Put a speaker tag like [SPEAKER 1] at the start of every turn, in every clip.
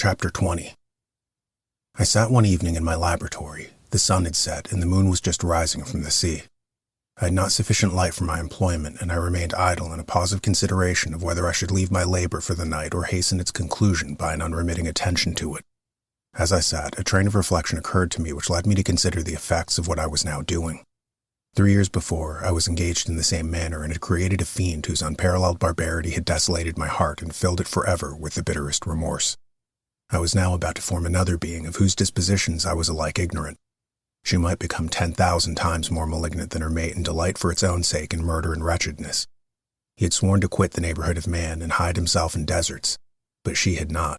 [SPEAKER 1] Chapter 20. I sat one evening in my laboratory. The sun had set, and the moon was just rising from the sea. I had not sufficient light for my employment, and I remained idle in a pause of consideration of whether I should leave my labor for the night or hasten its conclusion by an unremitting attention to it. As I sat, a train of reflection occurred to me which led me to consider the effects of what I was now doing. 3 years before, I was engaged in the same manner and had created a fiend whose unparalleled barbarity had desolated my heart and filled it forever with the bitterest remorse. I was now about to form another being of whose dispositions I was alike ignorant. She might become 10,000 times more malignant than her mate and delight for its own sake in murder and wretchedness. He had sworn to quit the neighborhood of man and hide himself in deserts, but she had not.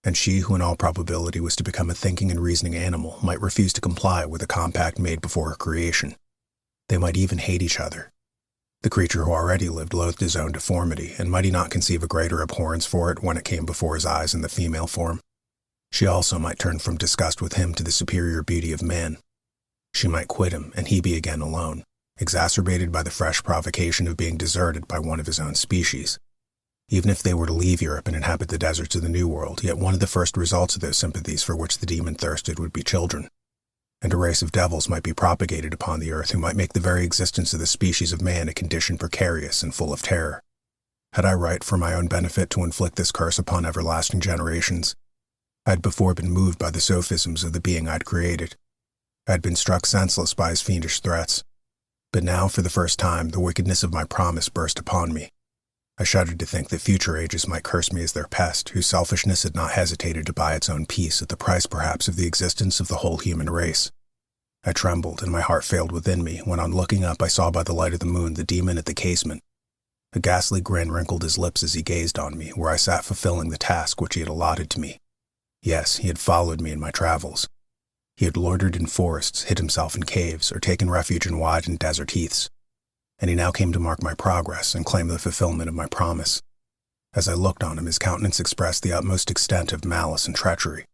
[SPEAKER 1] And she, who in all probability was to become a thinking and reasoning animal, might refuse to comply with a compact made before her creation. They might even hate each other. The creature who already lived loathed his own deformity, and might he not conceive a greater abhorrence for it when it came before his eyes in the female form? She also might turn from disgust with him to the superior beauty of man. She might quit him, and he be again alone, exacerbated by the fresh provocation of being deserted by one of his own species. Even if they were to leave Europe and inhabit the deserts of the New World, yet one of the first results of those sympathies for which the demon thirsted would be children. And a race of devils might be propagated upon the earth who might make the very existence of the species of man a condition precarious and full of terror. Had I right for my own benefit to inflict this curse upon everlasting generations? I had before been moved by the sophisms of the being I'd created. I had been struck senseless by his fiendish threats. But now, for the first time, the wickedness of my promise burst upon me. I shuddered to think that future ages might curse me as their pest, whose selfishness had not hesitated to buy its own peace at the price perhaps of the existence of the whole human race. I trembled, and my heart failed within me, when on looking up I saw by the light of the moon the demon at the casement. A ghastly grin wrinkled his lips as he gazed on me, where I sat fulfilling the task which he had allotted to me. Yes, he had followed me in my travels. He had loitered in forests, hid himself in caves, or taken refuge in wide and desert heaths. And he now came to mark my progress and claim the fulfillment of my promise. As I looked on him, his countenance expressed the utmost extent of malice and treachery.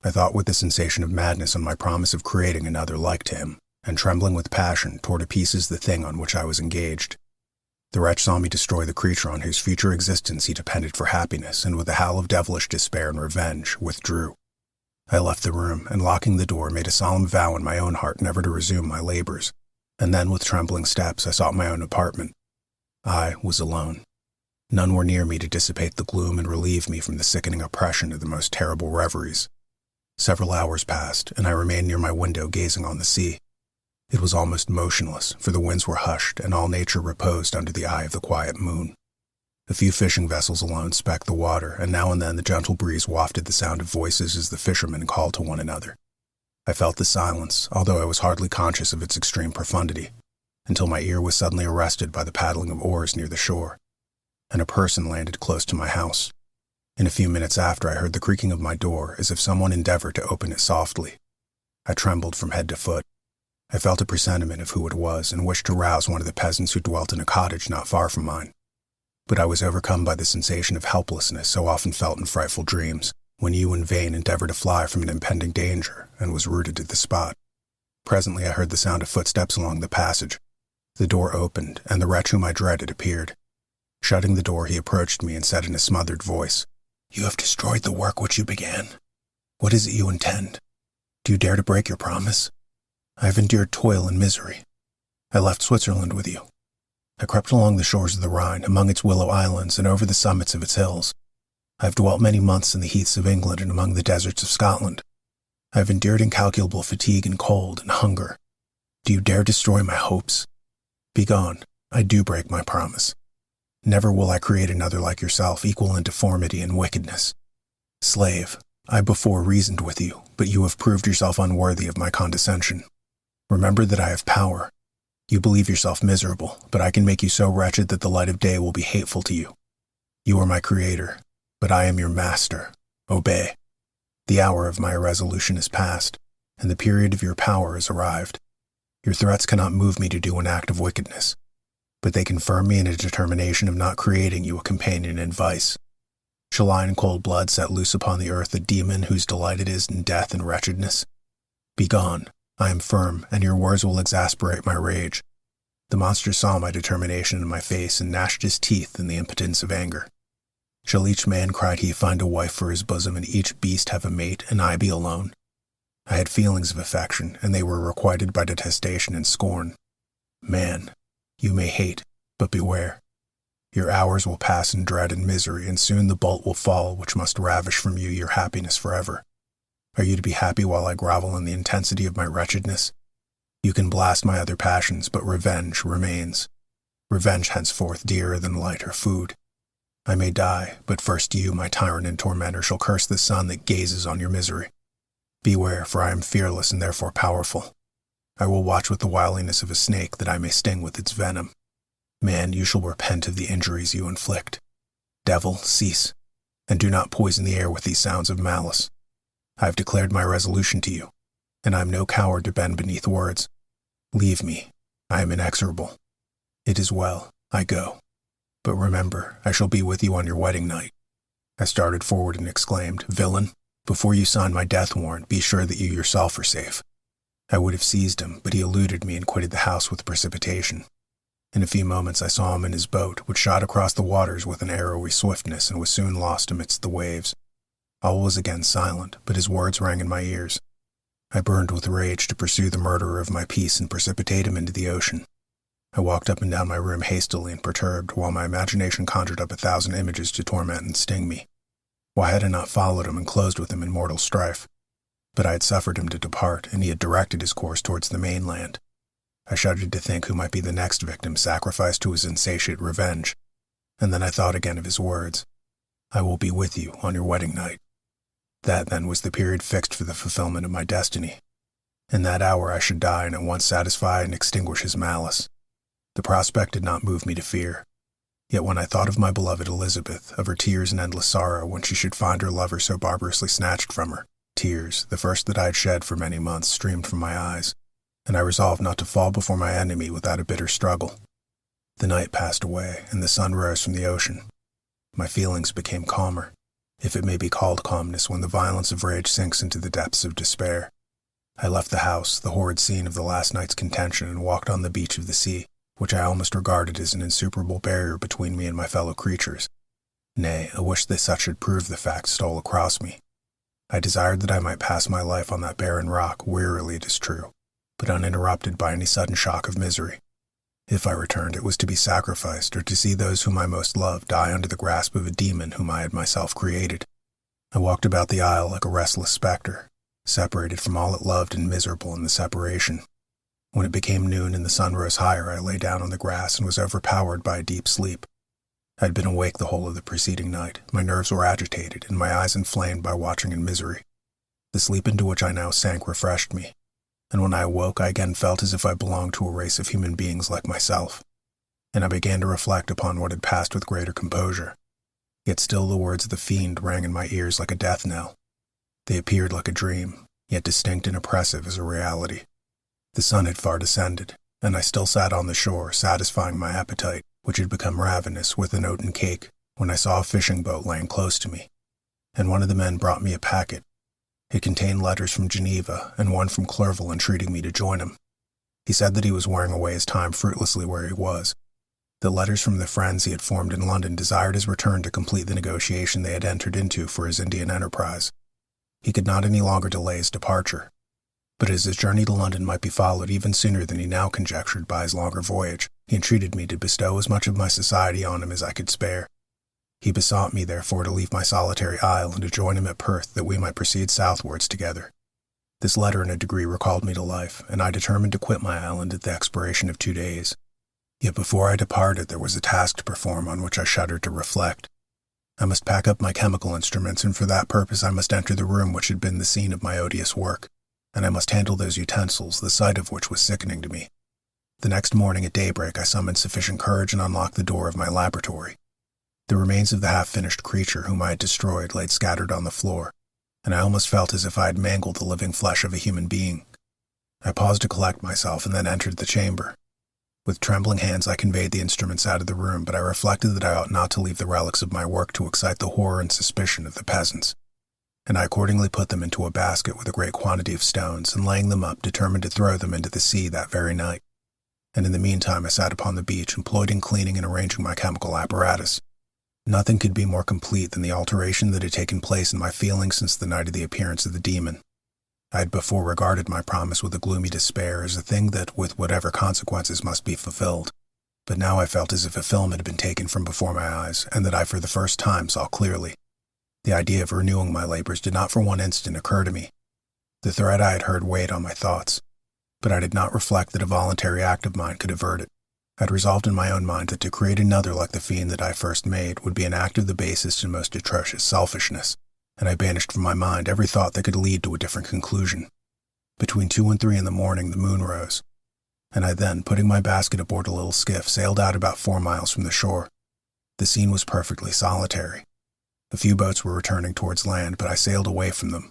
[SPEAKER 1] I thought with the sensation of madness on my promise of creating another like to him, and trembling with passion, tore to pieces the thing on which I was engaged. The wretch saw me destroy the creature on whose future existence he depended for happiness, and with a howl of devilish despair and revenge, withdrew. I left the room, and locking the door, made a solemn vow in my own heart never to resume my labors. And then, with trembling steps, I sought my own apartment. I was alone. None were near me to dissipate the gloom and relieve me from the sickening oppression of the most terrible reveries. Several hours passed, and I remained near my window gazing on the sea. It was almost motionless, for the winds were hushed, and all nature reposed under the eye of the quiet moon. A few fishing vessels alone specked the water, and now and then the gentle breeze wafted the sound of voices as the fishermen called to one another. I felt the silence, although I was hardly conscious of its extreme profundity, until my ear was suddenly arrested by the paddling of oars near the shore, and a person landed close to my house. In a few minutes after, I heard the creaking of my door, as if someone endeavored to open it softly. I trembled from head to foot. I felt a presentiment of who it was, and wished to rouse one of the peasants who dwelt in a cottage not far from mine. But I was overcome by the sensation of helplessness so often felt in frightful dreams, when you in vain endeavored to fly from an impending danger, and was rooted to the spot. Presently I heard the sound of footsteps along the passage. The door opened, and the wretch whom I dreaded appeared. Shutting the door, he approached me and said in a smothered voice, "You have destroyed the work which you began. What is it you intend? Do you dare to break your promise? I have endured toil and misery. I left Switzerland with you. I crept along the shores of the Rhine, among its willow islands, and over the summits of its hills. I have dwelt many months in the heaths of England and among the deserts of Scotland. I have endured incalculable fatigue and cold and hunger. Do you dare destroy my hopes? Begone, I do break my promise. Never will I create another like yourself, equal in deformity and wickedness. Slave, I before reasoned with you, but you have proved yourself unworthy of my condescension. Remember that I have power. You believe yourself miserable, but I can make you so wretched that the light of day will be hateful to you. You are my creator, but I am your master. Obey. The hour of my irresolution is past, and the period of your power has arrived. Your threats cannot move me to do an act of wickedness, but they confirm me in a determination of not creating you a companion in vice. Shall I in cold blood set loose upon the earth a demon whose delight it is in death and wretchedness? Begone, I am firm, and your words will exasperate my rage. The monster saw my determination in my face and gnashed his teeth in the impotence of anger. Shall each man, cried he, find a wife for his bosom, and each beast have a mate, and I be alone? I had feelings of affection, and they were requited by detestation and scorn. Man, you may hate, but beware. Your hours will pass in dread and misery, and soon the bolt will fall which must ravish from you your happiness forever. Are you to be happy while I grovel in the intensity of my wretchedness? You can blast my other passions, but revenge remains. Revenge henceforth dearer than light or food. I may die, but first you, my tyrant and tormentor, shall curse the sun that gazes on your misery. Beware, for I am fearless and therefore powerful. I will watch with the wiliness of a snake that I may sting with its venom. Man, you shall repent of the injuries you inflict. Devil, cease, and do not poison the air with these sounds of malice. I have declared my resolution to you, and I am no coward to bend beneath words. Leave me, I am inexorable. It is well, I go. But remember, I shall be with you on your wedding night. I started forward and exclaimed, Villain, before you sign my death warrant, be sure that you yourself are safe. I would have seized him, but he eluded me and quitted the house with precipitation. In a few moments I saw him in his boat, which shot across the waters with an arrowy swiftness and was soon lost amidst the waves. All was again silent, but his words rang in my ears. I burned with rage to pursue the murderer of my peace and precipitate him into the ocean. I walked up and down my room hastily and perturbed, while my imagination conjured up 1,000 images to torment and sting me. Why had I not followed him and closed with him in mortal strife? But I had suffered him to depart, and he had directed his course towards the mainland. I shuddered to think who might be the next victim sacrificed to his insatiate revenge, and then I thought again of his words, I will be with you on your wedding night. That, then, was the period fixed for the fulfillment of my destiny. In that hour I should die and at once satisfy and extinguish his malice. The prospect did not move me to fear. Yet when I thought of my beloved Elizabeth, of her tears and endless sorrow when she should find her lover so barbarously snatched from her, tears, the first that I had shed for many months, streamed from my eyes, and I resolved not to fall before my enemy without a bitter struggle. The night passed away, and the sun rose from the ocean. My feelings became calmer, if it may be called calmness when the violence of rage sinks into the depths of despair. I left the house, the horrid scene of the last night's contention, and walked on the beach of the sea, which I almost regarded as an insuperable barrier between me and my fellow creatures. Nay, a wish that such should prove the fact stole across me. I desired that I might pass my life on that barren rock, wearily it is true, but uninterrupted by any sudden shock of misery. If I returned, it was to be sacrificed, or to see those whom I most loved die under the grasp of a demon whom I had myself created. I walked about the isle like a restless spectre, separated from all it loved and miserable in the separation. When it became noon and the sun rose higher, I lay down on the grass and was overpowered by a deep sleep. I had been awake the whole of the preceding night. My nerves were agitated, and my eyes inflamed by watching in misery. The sleep into which I now sank refreshed me, and when I awoke I again felt as if I belonged to a race of human beings like myself, and I began to reflect upon what had passed with greater composure. Yet still the words of the fiend rang in my ears like a death knell. They appeared like a dream, yet distinct and oppressive as a reality. The sun had far descended, and I still sat on the shore, satisfying my appetite, which had become ravenous, with an oaten cake, when I saw a fishing boat lying close to me, and one of the men brought me a packet. It contained letters from Geneva, and one from Clerval entreating me to join him. He said that he was wearing away his time fruitlessly where he was. The letters from the friends he had formed in London desired his return to complete the negotiation they had entered into for his Indian enterprise. He could not any longer delay his departure, but as his journey to London might be followed even sooner than he now conjectured by his longer voyage, he entreated me to bestow as much of my society on him as I could spare. He besought me, therefore, to leave my solitary isle and to join him at Perth, that we might proceed southwards together. This letter in a degree recalled me to life, and I determined to quit my island at the expiration of 2 days. Yet before I departed there was a task to perform on which I shuddered to reflect. I must pack up my chemical instruments, and for that purpose I must enter the room which had been the scene of my odious work, and I must handle those utensils, the sight of which was sickening to me. The next morning at daybreak I summoned sufficient courage and unlocked the door of my laboratory. The remains of the half-finished creature whom I had destroyed laid scattered on the floor, and I almost felt as if I had mangled the living flesh of a human being. I paused to collect myself and then entered the chamber. With trembling hands I conveyed the instruments out of the room, but I reflected that I ought not to leave the relics of my work to excite the horror and suspicion of the peasants, and I accordingly put them into a basket with a great quantity of stones, and laying them up, determined to throw them into the sea that very night. And in the meantime I sat upon the beach, employed in cleaning and arranging my chemical apparatus. Nothing could be more complete than the alteration that had taken place in my feelings since the night of the appearance of the demon. I had before regarded my promise with a gloomy despair as a thing that, with whatever consequences, must be fulfilled. But now I felt as if a film had been taken from before my eyes, and that I for the first time saw clearly. The idea of renewing my labors did not for one instant occur to me. The threat I had heard weighed on my thoughts, but I did not reflect that a voluntary act of mine could avert it. I had resolved in my own mind that to create another like the fiend that I first made would be an act of the basest and most atrocious selfishness, and I banished from my mind every thought that could lead to a different conclusion. Between 2 and 3 in the morning, the moon rose, and I then, putting my basket aboard a little skiff, sailed out about 4 miles from the shore. The scene was perfectly solitary. A few boats were returning towards land, but I sailed away from them.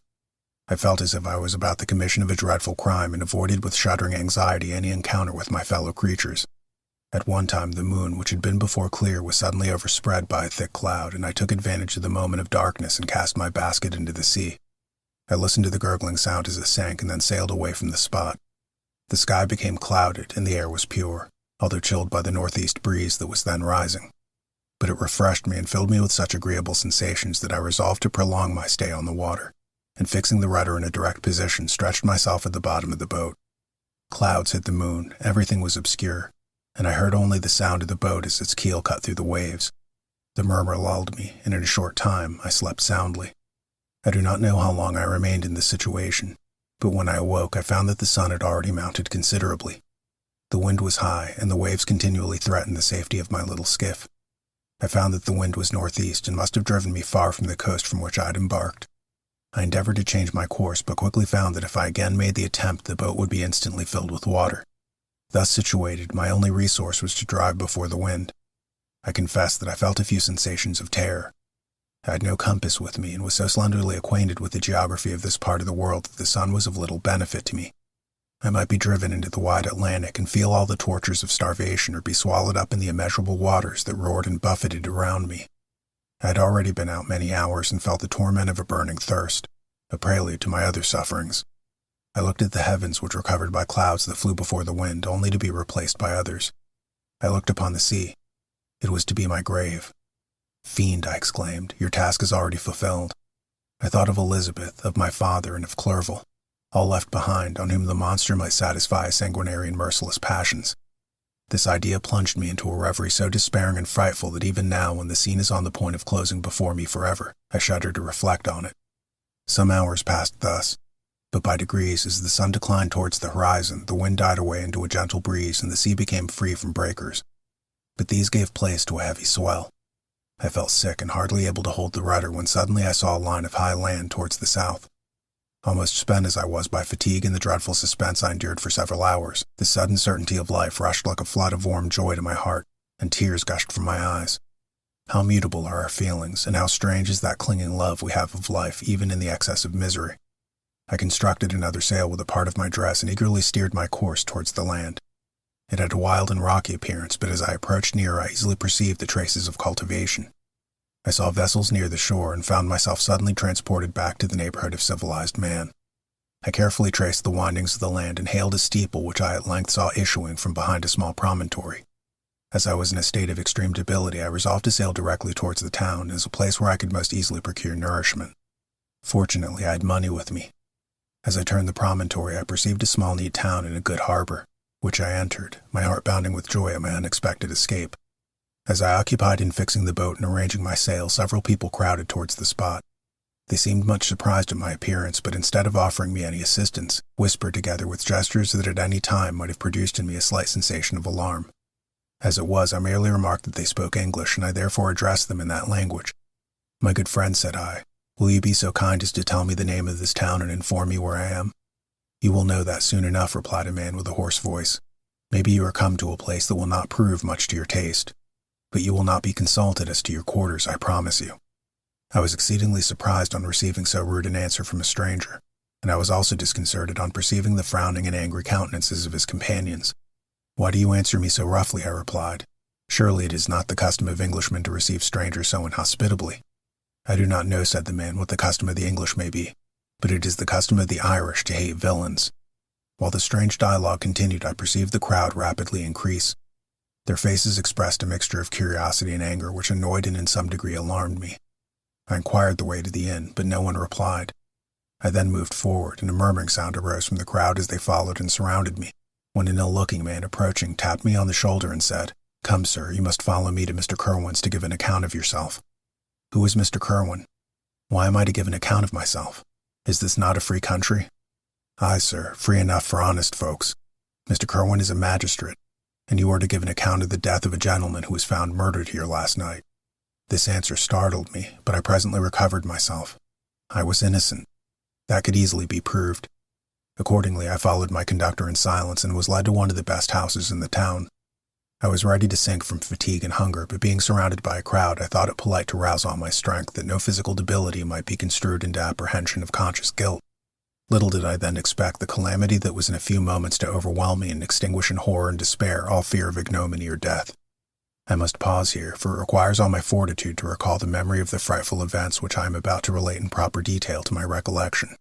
[SPEAKER 1] I felt as if I was about the commission of a dreadful crime and avoided with shuddering anxiety any encounter with my fellow creatures. At one time, the moon, which had been before clear, was suddenly overspread by a thick cloud, and I took advantage of the moment of darkness and cast my basket into the sea. I listened to the gurgling sound as it sank and then sailed away from the spot. The sky became clouded and the air was pure, although chilled by the northeast breeze that was then rising. But it refreshed me and filled me with such agreeable sensations that I resolved to prolong my stay on the water, and fixing the rudder in a direct position, stretched myself at the bottom of the boat. Clouds hid the moon, everything was obscure, and I heard only the sound of the boat as its keel cut through the waves. The murmur lulled me, and in a short time I slept soundly. I do not know how long I remained in this situation, but when I awoke I found that the sun had already mounted considerably. The wind was high, and the waves continually threatened the safety of my little skiff. I found that the wind was northeast and must have driven me far from the coast from which I had embarked. I endeavored to change my course, but quickly found that if I again made the attempt, the boat would be instantly filled with water. Thus situated, my only resource was to drive before the wind. I confess that I felt a few sensations of terror. I had no compass with me and was so slenderly acquainted with the geography of this part of the world that the sun was of little benefit to me. I might be driven into the wide Atlantic and feel all the tortures of starvation, or be swallowed up in the immeasurable waters that roared and buffeted around me. I had already been out many hours and felt the torment of a burning thirst, a prelude to my other sufferings. I looked at the heavens, which were covered by clouds that flew before the wind, only to be replaced by others. I looked upon the sea. It was to be my grave. "Fiend," I exclaimed, "your task is already fulfilled." I thought of Elizabeth, of my father, and of Clerval, all left behind, on whom the monster might satisfy his sanguinary and merciless passions. This idea plunged me into a reverie so despairing and frightful that even now, when the scene is on the point of closing before me forever, I shudder to reflect on it. Some hours passed thus, but by degrees, as the sun declined towards the horizon, the wind died away into a gentle breeze and the sea became free from breakers. But these gave place to a heavy swell. I felt sick and hardly able to hold the rudder when suddenly I saw a line of high land towards the south. Almost spent as I was by fatigue and the dreadful suspense I endured for several hours, the sudden certainty of life rushed like a flood of warm joy to my heart, and tears gushed from my eyes. How mutable are our feelings, and how strange is that clinging love we have of life even in the excess of misery. I constructed another sail with a part of my dress and eagerly steered my course towards the land. It had a wild and rocky appearance, but as I approached nearer I easily perceived the traces of cultivation. I saw vessels near the shore and found myself suddenly transported back to the neighborhood of civilized man. I carefully traced the windings of the land and hailed a steeple which I at length saw issuing from behind a small promontory. As I was in a state of extreme debility, I resolved to sail directly towards the town as a place where I could most easily procure nourishment. Fortunately, I had money with me. As I turned the promontory, I perceived a small neat town and a good harbor, which I entered, my heart bounding with joy at my unexpected escape. As I occupied in fixing the boat and arranging my sail, several people crowded towards the spot. They seemed much surprised at my appearance, but instead of offering me any assistance, whispered together with gestures that at any time might have produced in me a slight sensation of alarm. As it was, I merely remarked that they spoke English, and I therefore addressed them in that language. "My good friend," said I, "will you be so kind as to tell me the name of this town and inform me where I am?" "You will know that soon enough," replied a man with a hoarse voice. "Maybe you are come to a place that will not prove much to your taste. But you will not be consulted as to your quarters, I promise you." I was exceedingly surprised on receiving so rude an answer from a stranger, and I was also disconcerted on perceiving the frowning and angry countenances of his companions. "Why do you answer me so roughly?" I replied. "Surely it is not the custom of Englishmen to receive strangers so inhospitably." "I do not know," said the man, "what the custom of the English may be, but it is the custom of the Irish to hate villains." While the strange dialogue continued, I perceived the crowd rapidly increase. Their faces expressed a mixture of curiosity and anger which annoyed and in some degree alarmed me. I inquired the way to the inn, but no one replied. I then moved forward, and a murmuring sound arose from the crowd as they followed and surrounded me, when an ill-looking man approaching tapped me on the shoulder and said, "Come, sir, you must follow me to Mr. Kerwin's to give an account of yourself." "Who is Mr. Kerwin? Why am I to give an account of myself? Is this not a free country?" "Aye, sir, free enough for honest folks. Mr. Kerwin is a magistrate, and you are to give an account of the death of a gentleman who was found murdered here last night." This answer startled me, but I presently recovered myself. I was innocent. That could easily be proved. Accordingly, I followed my conductor in silence and was led to one of the best houses in the town. I was ready to sink from fatigue and hunger, but being surrounded by a crowd, I thought it polite to rouse all my strength that no physical debility might be construed into apprehension of conscious guilt. Little did I then expect the calamity that was in a few moments to overwhelm me and extinguish in horror and despair all fear of ignominy or death. I must pause here, for it requires all my fortitude to recall the memory of the frightful events which I am about to relate in proper detail to my recollection.